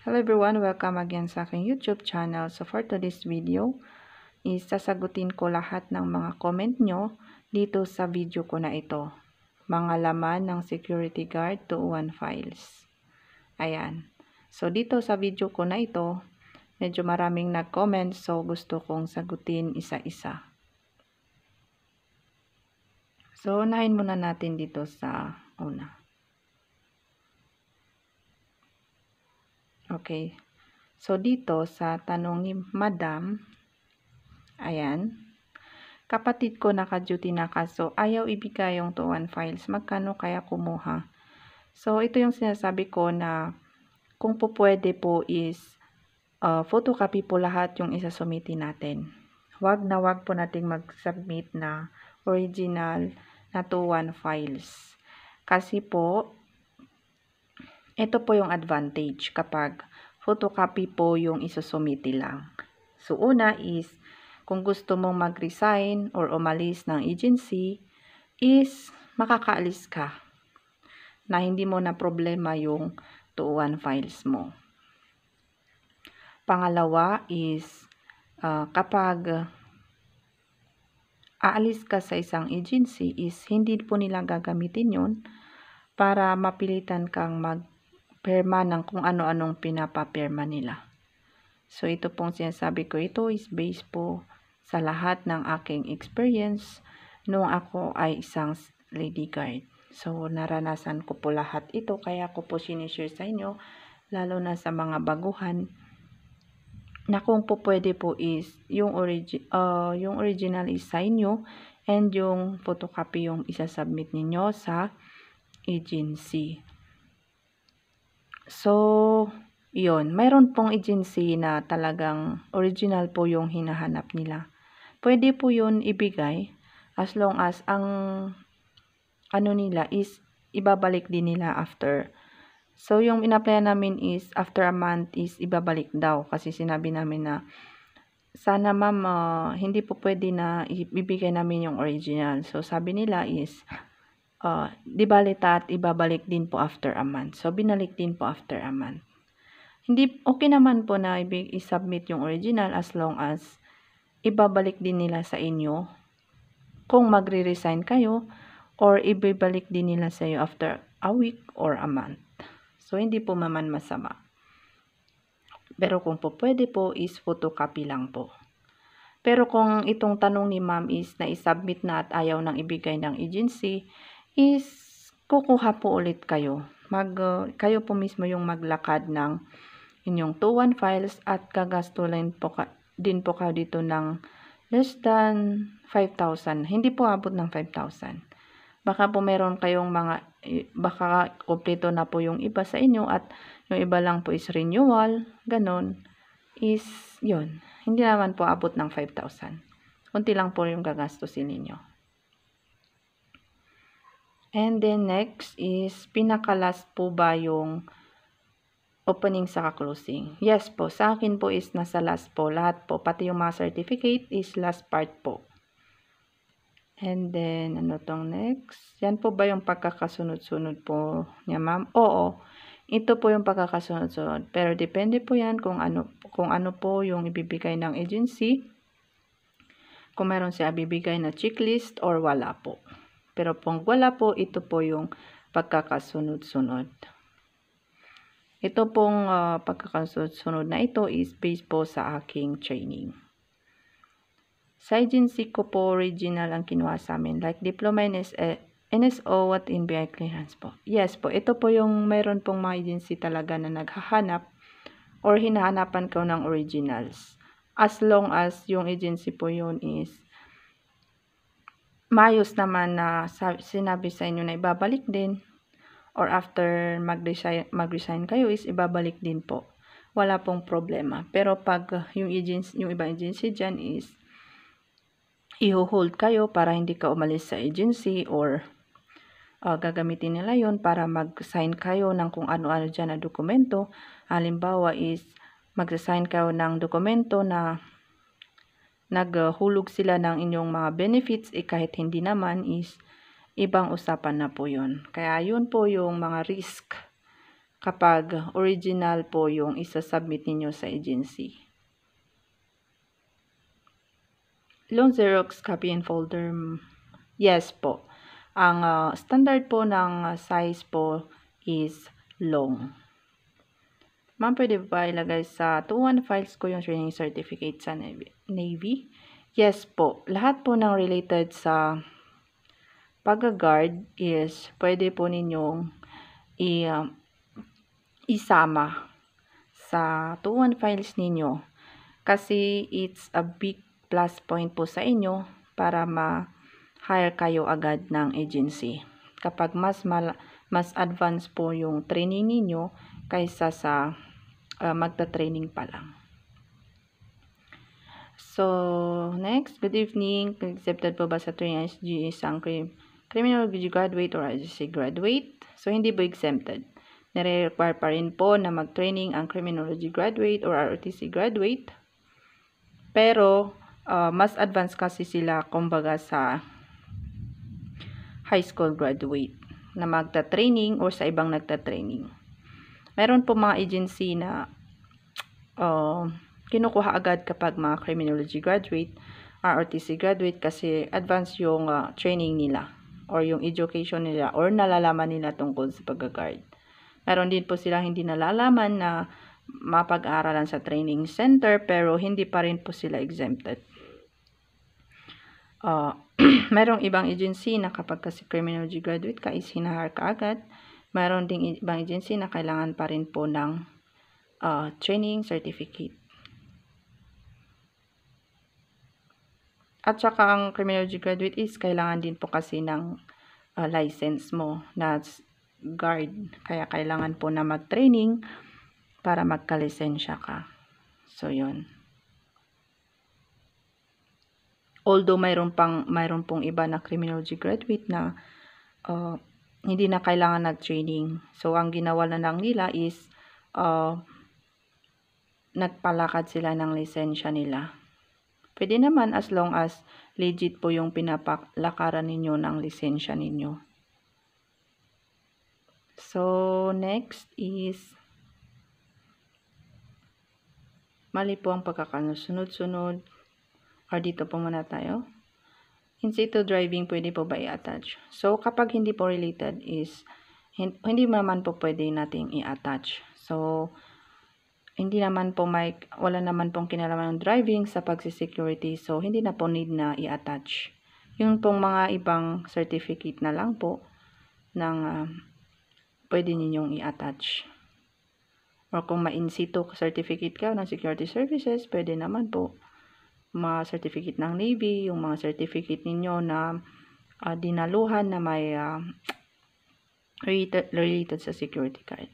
Hello everyone, welcome again sa aking YouTube channel. So for today's video, is sasagutin ko lahat ng mga comment nyo dito sa video ko na ito. Mga laman ng security guard 201 files. Ayan. So dito sa video ko na ito, medyo maraming nag-comment, so gusto kong sagutin isa-isa. So unahin muna natin dito sa una. Okay. So, dito sa tanong ni Madam, ayan, kapatid ko naka-duty na kaso ayaw ibigay yung 201 files. Magkano kaya kumuha? So, ito yung sinasabi ko na kung po pwede po is photocopy po lahat yung isasumitin natin. Wag po nating mag-submit na original na 201 files. Kasi po, ito po yung advantage kapag photocopy po yung isusumiti lang. So, una is, kung gusto mong mag-resign or umalis ng agency, is makakaalis ka na hindi mo na problema yung 201 files mo. Pangalawa is, kapag aalis ka sa isang agency, is hindi po nila gagamitin yun para mapilitan kang magpirma ng kung ano-anong pinapapirma nila. So, ito pong sinasabi ko, ito is based po sa lahat ng aking experience nung ako ay isang lady guard. So, naranasan ko po lahat ito, kaya ko po sinishare sa inyo, lalo na sa mga baguhan, na kung po pwede po is, yung original is sa inyo, and yung photocopy yung isasubmit ninyo sa agency. So, yun, mayroon pong agency na talagang original po yung hinahanap nila. Pwede po yun ibigay as long as ang ano nila is ibabalik din nila after. So, yung in-applyan namin is after a month is ibabalik daw. Kasi sinabi namin na sana ma'am, hindi po pwede na ibibigay namin yung original. So, sabi nila is di balita at ibabalik din po after a month. So, binalik din po after a month. Hindi, okay naman po na i-submit yung original as long as ibabalik din nila sa inyo kung magre-resign kayo or ibabalik din nila sa iyo after a week or a month. So, hindi po naman masama. Pero kung po pwede po is photocopy lang po. Pero kung itong tanong ni ma'am is na i-submit na at ayaw nang ibigay ng agency, is kukuha po ulit kayo. Kayo po mismo yung maglakad ng inyong 201 files at gagastuhin po din po kayo dito ng less than 5,000. Hindi po abot ng 5,000. Baka po meron kayong baka kompleto na po yung iba sa inyo at yung iba lang po is renewal, ganon, is yun. Hindi naman po abot ng 5,000. Kunti lang po yung gagastusin ninyo. And then next is, pinaka-last po ba yung opening sa closing? Yes po, sa akin po is nasa last po. Lahat po, pati yung mga certificate is last part po. And then, ano tong next? Yan po ba yung pagkakasunod-sunod po niya, ma'am? Oo, ito po yung pagkakasunod-sunod. Pero depende po yan kung ano po yung ibibigay ng agency. Kung meron siya ibibigay na checklist or wala po. Pero kung wala po, ito po yung pagkakasunod-sunod. Ito pong pagkakasunod na ito is based po sa aking training. Sa agency ko po, original ang kinuha sa amin. Like diploma NSO at NBI clearance po. Yes po, ito po yung mayroon pong mga agency talaga na naghahanap or hinahanapan ko ng originals. As long as yung agency po yun is maayos naman na sinabi sa inyo na ibabalik din. Or after mag-resign kayo is ibabalik din po. Wala pong problema. Pero pag yung ibang agency dyan is i-hold kayo para hindi ka umalis sa agency or gagamitin nila yon para mag-sign kayo ng kung ano-ano dyan na dokumento. Halimbawa is mag-sign kayo ng dokumento na naghulog sila ng inyong mga benefits kahit hindi naman is ibang usapan na po yun. Kaya yun po yung mga risk kapag original po yung isa-submit ninyo sa agency. Long Xerox copy and folder, yes po. Ang standard po ng size po is long. Ma'am, pwede ba ilagay sa 2-1 files ko yung training certificate sa Navy? Yes po. Lahat po ng related sa pag-guard is pwede po ninyong isama sa 2-1 files ninyo. Kasi it's a big plus point po sa inyo para ma-hire kayo agad ng agency. Kapag mas advanced po yung training ninyo kaysa sa magta-training pa lang. So, next, good evening. Accepted po ba sa training SG isang criminology graduate or IGC graduate? So, hindi po exempted. Nire-require pa rin po na mag-training ang criminology graduate or ROTC graduate. Pero, mas advanced kasi sila kumbaga sa high school graduate na magta-training or sa ibang nagta-training. Meron po mga agency na kinukuha agad kapag mga criminology graduate, ROTC graduate kasi advanced yung training nila or yung education nila or nalalaman nila tungkol sa pag-guard. Meron din po silang hindi nalalaman na mapag-aaralan sa training center pero hindi pa rin po sila exempted. Merong ibang agency na kapag kasi criminology graduate ka is hinahire ka agad. Meron ding ibang agency na kailangan pa rin po ng training certificate. At saka ang criminology graduate is kailangan din po kasi ng license mo na guard. Kaya kailangan po na mag-training para magka-lisensya ka. So, yun. Although mayroon pong iba na criminology graduate na hindi na kailangan nag-training. So, ang ginawa na lang nila is nagpalakad sila ng lisensya nila. Pwede naman as long as legit po yung pinapalakaran ninyo ng lisensya ninyo. So, next is mali po ang pagkakasunod-sunod. Or dito po muna tayo. In situ driving, pwede po ba i-attach? So, kapag hindi po related is, hindi naman po pwede nating i-attach. So, hindi naman po wala naman pong kinalaman ng driving sa pagsisecurity. So, hindi na po need na i-attach. Yung pong mga ibang certificate na lang po ng pwede ninyong i-attach. Or kung ma-in situ certificate ka ng security services, pwede naman po. Mga certificate ng Navy, yung mga certificate ninyo na dinaluhan na may related sa security card.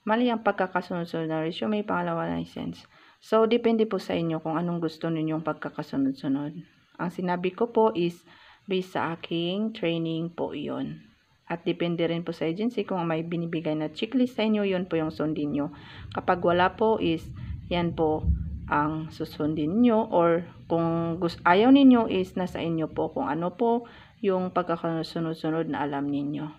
Mali ang pagkakasunod-sunod na resume, pangalawa license. So, depende po sa inyo kung anong gusto ninyong pagkakasunod-sunod. Ang sinabi ko po is based sa aking training po iyon. At depende rin po sa agency kung may binibigay na checklist sa inyo, yun po yung sundin nyo. Kapag wala po is, yan po ang susundin nyo. Or kung ayaw ninyo is nasa inyo po kung ano po yung pagkakasunod-sunod na alam ninyo.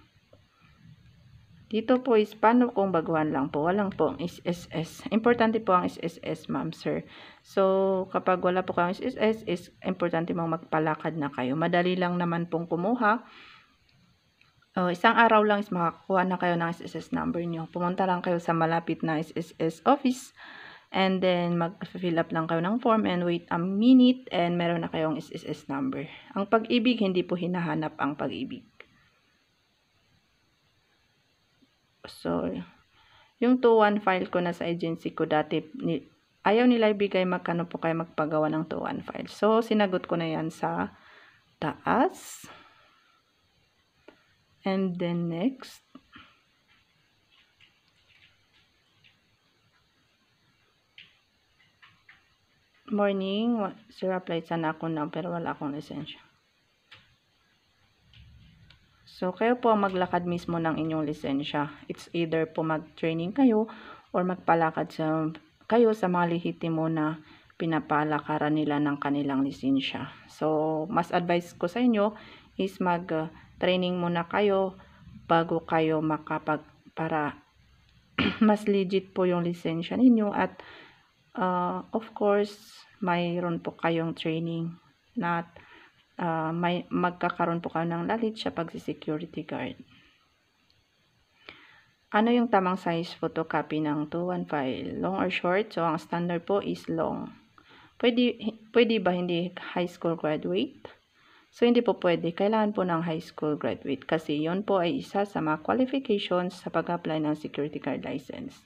Dito po is paano kung baguhan lang po. Walang po ang SSS. Importante po ang SSS, ma'am, sir. So, kapag wala po kang SSS, is importante mong magpalakad na kayo. Madali lang naman pong kumuha. Isang araw lang is makakuha na kayo ng SSS number nyo. Pumunta lang kayo sa malapit na SSS office. And then, mag-fill up lang kayo ng form and wait a minute and meron na kayong SSS number. Ang pag-ibig, hindi po hinahanap ang pag-ibig. So, yung 2-1 file ko na sa agency ko dati, ayaw nila ibigay magkano po kayo magpagawa ng 2-1 file. So, sinagot ko na yan sa taas. And then next. Morning. Sir, applied sana ako na pero wala akong lisensya. So, kayo po maglakad mismo ng inyong lisensya. It's either po mag-training kayo or magpalakad kayo sa mga lehitimo na pinapalakaran nila ng kanilang lisensya. So, mas advice ko sa inyo is mag-training muna kayo bago kayo para mas legit po yung lisensya ninyo at of course, mayroon po kayong training na magkakaroon po kayo ng knowledge sa pagsi-security guard. Ano yung tamang size photocopy ng 2-1 file? Long or short? So, ang standard po is long. Pwede ba hindi high school graduate? So, hindi po pwede. Kailangan po ng high school graduate kasi yon po ay isa sa mga qualifications sa pag-apply ng security guard license.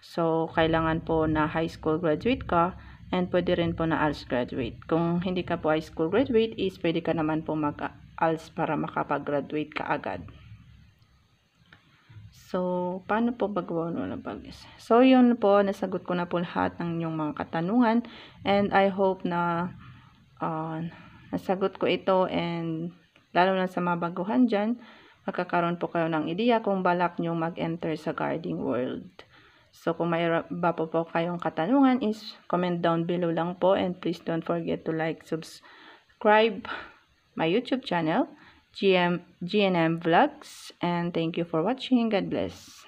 So, kailangan po na high school graduate ka and pwede rin po na ALS graduate. Kung hindi ka po high school graduate is pwede ka naman po mag-ALS para makapag-graduate ka agad. So, paano po magawa ng bagis? So, yun po, nasagot ko na po lahat ng inyong mga katanungan and I hope na nasagot ko ito and lalo na sa mga baguhan dyan, magkakaroon po kayo ng ideya kung balak nyo mag-enter sa guarding world. So, kung may iba po kayong katanungan is comment down below lang po and please don't forget to like, subscribe my YouTube channel, GNM Vlogs, and thank you for watching. God bless.